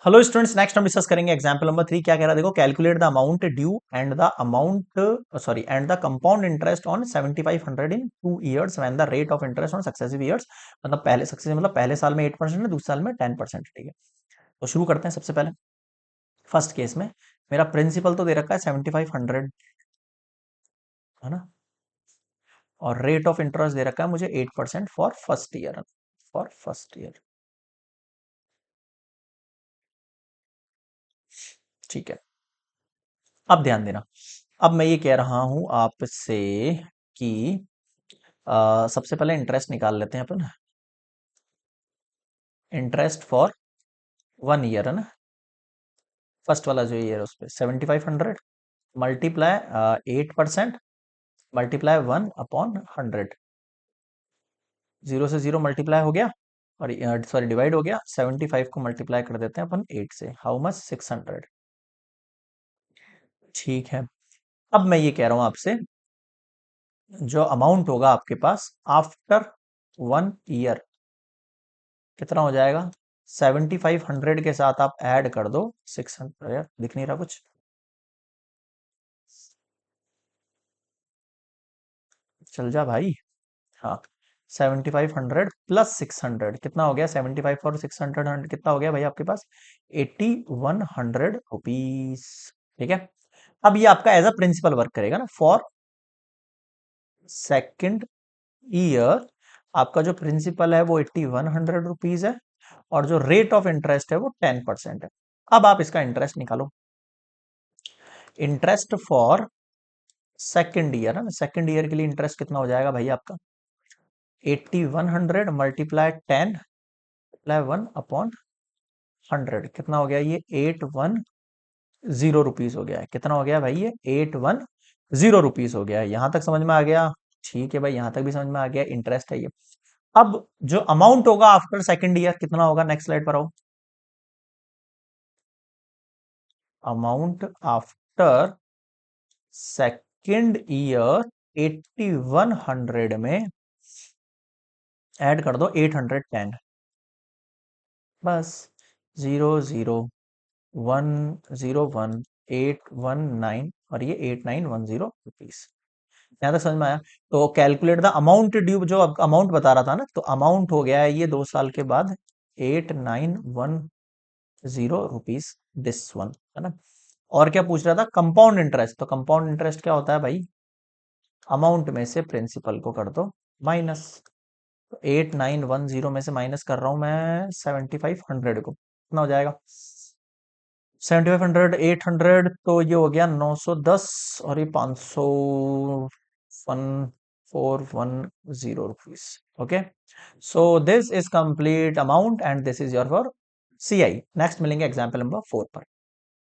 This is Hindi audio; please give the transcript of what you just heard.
हेलो स्टूडेंट्स, नेक्स्ट हम डिस्कस करेंगे एग्जांपल नंबर 3। क्या कह रहा है देखो, calculate the amount due and the amount sorry and the compound interest on 7500 in 2 years when the rate of interest on successive years. मतलब पहले सक्सेसिव मतलब पहले साल में 8% है, दूसरे साल में 10%। ठीक है, तो शुरू करते हैं। सबसे पहले फर्स्ट केस में मेरा प्रिंसिपल तो दे रखा है 7500, है ना, और रेट ऑफ इंटरेस्ट दे रखा है मुझे 8% for first year. For first year, ठीक है। अब ध्यान देना, अब मैं ये कह रहा हूं आपसे कि सबसे पहले इंटरेस्ट निकाल लेते हैं अपन। इंटरेस्ट फॉर 1 year, है ना, फर्स्ट वाला जो ईयर है उस पर 7500 मल्टीप्लाई 8% मल्टीप्लाई 1/100। जीरो से जीरो मल्टीप्लाई हो गया, और सॉरी डिवाइड हो गया। 75 को मल्टीप्लाई कर देते हैं अपन 8 से, हाउ मच, 600। ठीक है, अब मैं ये कह रहा हूं आपसे, जो अमाउंट होगा आपके पास आफ्टर 1 year कितना हो जाएगा। 7500 के साथ आप ऐड कर दो 600। यार दिख नहीं रहा कुछ, चल जा भाई। हाँ, 7500 + 600 कितना हो गया। 75 और 600 कितना हो गया भाई आपके पास, 8100 रुपीज। ठीक है, अब ये आपका एज अ प्रिंसिपल वर्क करेगा ना। फॉर सेकेंड ईयर आपका जो प्रिंसिपल है वो 8100 रुपीज है, और जो रेट ऑफ इंटरेस्ट है वो 10% है। अब आप इसका इंटरेस्ट निकालो। इंटरेस्ट फॉर सेकेंड ईयर है ना, सेकेंड ईयर के लिए इंटरेस्ट कितना हो जाएगा भाई आपका, 8100 मल्टीप्लाई 10 मल्टीप्लाई 1/100 कितना हो गया ये, 810 रुपीज हो गया है। कितना हो गया भाई ये, 810 रुपीज हो गया है। यहां तक समझ में आ गया। ठीक है भाई, यहां तक भी समझ में आ गया, इंटरेस्ट है ये। अब जो अमाउंट होगा आफ्टर सेकेंड ईयर कितना होगा, नेक्स्ट स्लाइड पर आओ। अमाउंट आफ्टर सेकेंड ईयर 8100 में ऐड कर दो 810, बस। 00101 और ये 8910 रुपीज। यहां तक समझ में आया। तो कैलकुलेट द अमाउंट ड्यू, जो अमाउंट बता रहा था ना, तो अमाउंट हो गया है ये 2 साल के बाद 8910 रुपीज, दिस वन, है ना। और क्या पूछ रहा था, कंपाउंड इंटरेस्ट। तो कंपाउंड इंटरेस्ट क्या होता है भाई, अमाउंट में से प्रिंसिपल को कर दो माइनस। 8910 में से माइनस कर रहा हूं मैं 7500 को, कितना हो जाएगा, 7500 800, तो ये हो गया 910, और ये 501,410 rupees. Okay, so this is complete amount and this is your for CI। Next मिलेंगे एग्जाम्पल नंबर 4 पर।